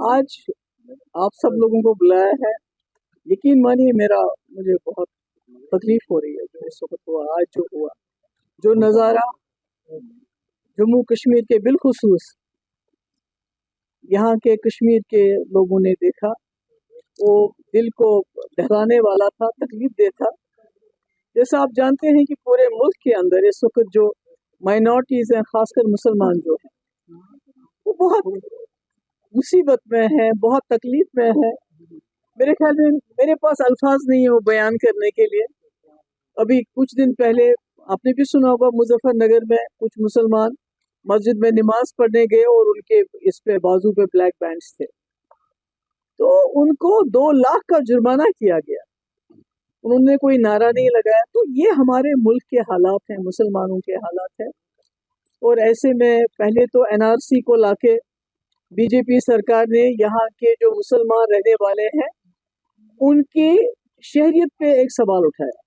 आज आप सब लोगों को बुलाया है। यकीन मानिए मुझे बहुत तकलीफ हो रही है जो इस वक्त हुआ, आज जो हुआ, जो नज़ारा जम्मू कश्मीर के बिलखुसूस यहाँ के कश्मीर के लोगों ने देखा, वो दिल को दहलाने वाला था, तकलीफ दे था। जैसा आप जानते हैं कि पूरे मुल्क के अंदर इस वक्त जो माइनॉरिटीज़ हैं, खासकर मुसलमान जो हैं, वो बहुत मुसीबत में है, बहुत तकलीफ में है। मेरे ख्याल में मेरे पास अल्फाज नहीं है वो बयान करने के लिए। अभी कुछ दिन पहले आपने भी सुना होगा, मुजफ्फरनगर में कुछ मुसलमान मस्जिद में नमाज पढ़ने गए और उनके इस पे बाजू पे ब्लैक बैंड्स थे, तो उनको 2 लाख का जुर्माना किया गया। उन्होंने कोई नारा नहीं लगाया। तो ये हमारे मुल्क के हालात हैं, मुसलमानों के हालात हैं। और ऐसे में पहले तो एनआरसी को लाके बीजेपी सरकार ने यहाँ के जो मुसलमान रहने वाले हैं उनकी शहरियत पे एक सवाल उठाया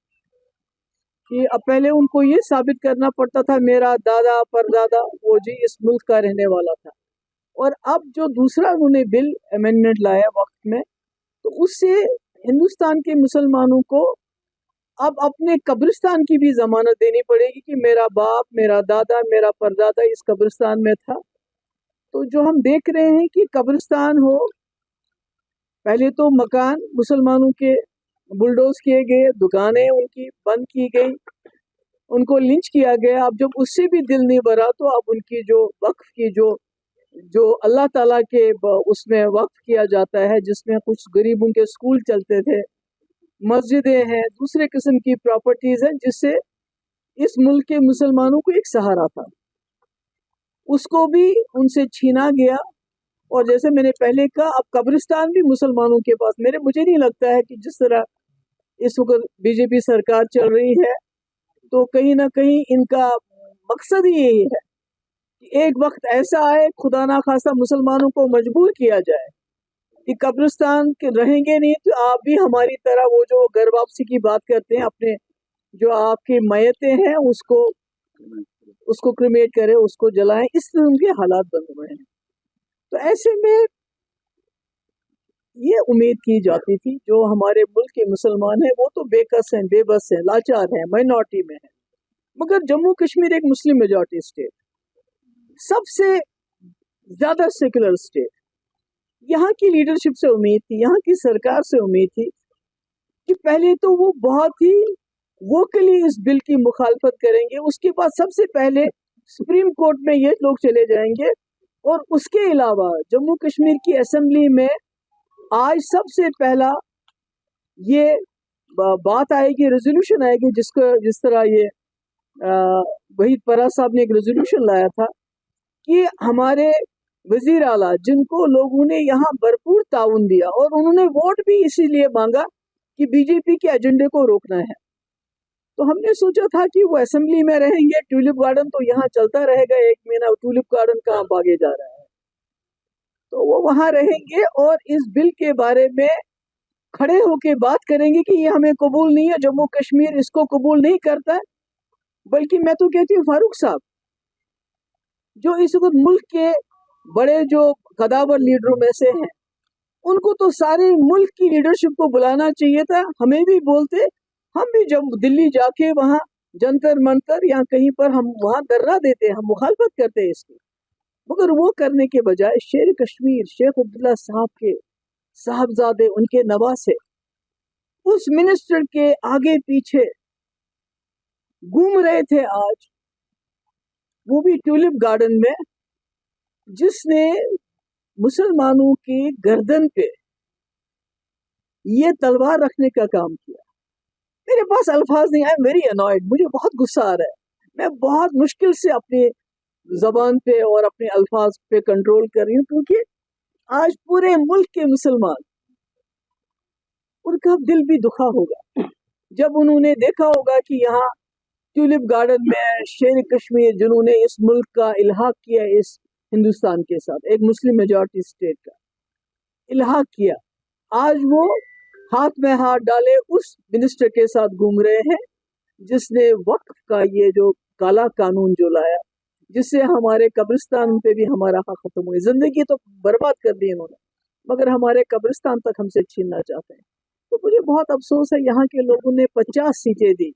कि अब पहले उनको ये साबित करना पड़ता था मेरा दादा परदादा वो जी इस मुल्क का रहने वाला था, और अब जो दूसरा उन्होंने बिल अमेंडमेंट लाया वक्त में, तो उससे हिंदुस्तान के मुसलमानों को अब अपने कब्रिस्तान की भी जमानत देनी पड़ेगी कि मेरा बाप, मेरा दादा, मेरा परदादा इस कब्रिस्तान में था। तो जो हम देख रहे हैं कि कब्रिस्तान हो, पहले तो मकान मुसलमानों के बुलडोज किए गए, दुकानें उनकी बंद की गई, उनको लिंच किया गया। अब जब उससे भी दिल नहीं भरा तो अब उनकी जो वक्फ की जो अल्लाह ताला के उसमें वक्फ किया जाता है, जिसमें कुछ गरीबों के स्कूल चलते थे, मस्जिदें हैं, दूसरे किस्म की प्रॉपर्टीज हैं, जिससे इस मुल्क के मुसलमानों को एक सहारा था, उसको भी उनसे छीना गया। और जैसे मैंने पहले कहा, अब कब्रिस्तान भी मुसलमानों के पास। मुझे नहीं लगता है कि जिस तरह इस वक्त बीजेपी सरकार चल रही है, तो कहीं ना कहीं इनका मकसद ही यही है कि एक वक्त ऐसा आए, खुदा ना खास्ता मुसलमानों को मजबूर किया जाए कि कब्रिस्तान के रहेंगे नहीं तो आप भी हमारी तरह वो जो घर वापसी की बात करते हैं, अपने जो आपकी मैयतें हैं उसको क्रिमेट करें, उसको जलाएं। इस तरह के हालात बन हुए हैं। तो ऐसे में ये उम्मीद की जाती थी जो हमारे मुल्क के मुसलमान हैं वो तो बेकस हैं, बेबस हैं, लाचार हैं, माइनॉरिटी में हैं। मगर जम्मू कश्मीर एक मुस्लिम मेजॉरिटी स्टेट, सबसे ज्यादा सेकुलर स्टेट, यहाँ की लीडरशिप से उम्मीद थी, यहाँ की सरकार से उम्मीद थी कि पहले तो वो बहुत ही वोकली इस बिल की मुखालफत करेंगे, उसके बाद सबसे पहले सुप्रीम कोर्ट में ये लोग चले जाएंगे, और उसके अलावा जम्मू कश्मीर की असेंबली में आज सबसे पहला ये बात आएगी, रेजोल्यूशन आएगी, जिस तरह ये वहीद परा साहब ने एक रेजोल्यूशन लाया था कि हमारे वजीर आला जिनको लोगों ने यहाँ भरपूर ताउन दिया, और उन्होंने वोट भी इसीलिए मांगा कि बीजेपी के एजेंडे को रोकना है। तो हमने सोचा था कि वो असेंबली में रहेंगे, ट्यूलिप गार्डन तो यहाँ चलता रहेगा 1 महीना, ट्यूलिप गार्डन कहाँ भागे जा रहा है, तो वो वहां रहेंगे और इस बिल के बारे में खड़े होके बात करेंगे कि ये हमें कबूल नहीं है, जम्मू कश्मीर इसको कबूल नहीं करता है। बल्कि मैं तो कहती हूँ फारूक साहब जो इस वक्त मुल्क के बड़े जो कदावर लीडरों में से हैं, उनको तो सारे मुल्क की लीडरशिप को बुलाना चाहिए था। हमें भी बोलते, हम भी जब दिल्ली जाके वहाँ जंतर मंतर या कहीं पर हम वहाँ धरना देते, हम मुखालफत करते हैं इसकी। मगर वो करने के बजाय शेर कश्मीर शेख अब्दुल्ला साहब के साहबजादे, उनके नवासे उस मिनिस्टर के आगे पीछे घूम रहे थे आज, वो भी ट्यूलिप गार्डन में, जिसने मुसलमानों की गर्दन पे ये तलवार रखने का काम किया। मेरे पास अल्फाज नहीं आए, वेरी अनॉयड, मुझे बहुत गुस्सा आ रहा है। मैं बहुत मुश्किल से अपनी जबान पे और अपने अल्फाज पे कंट्रोल कर रही हूँ, क्योंकि आज पूरे मुल्क के मुसलमान, उनका दिल भी दुखा होगा जब उन्होंने देखा होगा कि यहाँ ट्यूलिप गार्डन में शेर कश्मीर जिन्होंने इस मुल्क का इल्हाक किया इस हिंदुस्तान के साथ, एक मुस्लिम मेजॉरिटी स्टेट का इल्हाक किया, आज वो हाथ में हाथ डाले उस मिनिस्टर के साथ घूम रहे हैं जिसने वक्फ का ये जो काला कानून जो लाया, जिससे हमारे कब्रिस्तान पे भी हमारा हक खत्म हुआ। जिंदगी तो बर्बाद कर दी इन्होंने। मगर हमारे कब्रिस्तान तक हमसे छीनना चाहते हैं। तो मुझे बहुत अफसोस है, यहाँ के लोगों ने 50 सीटें दी,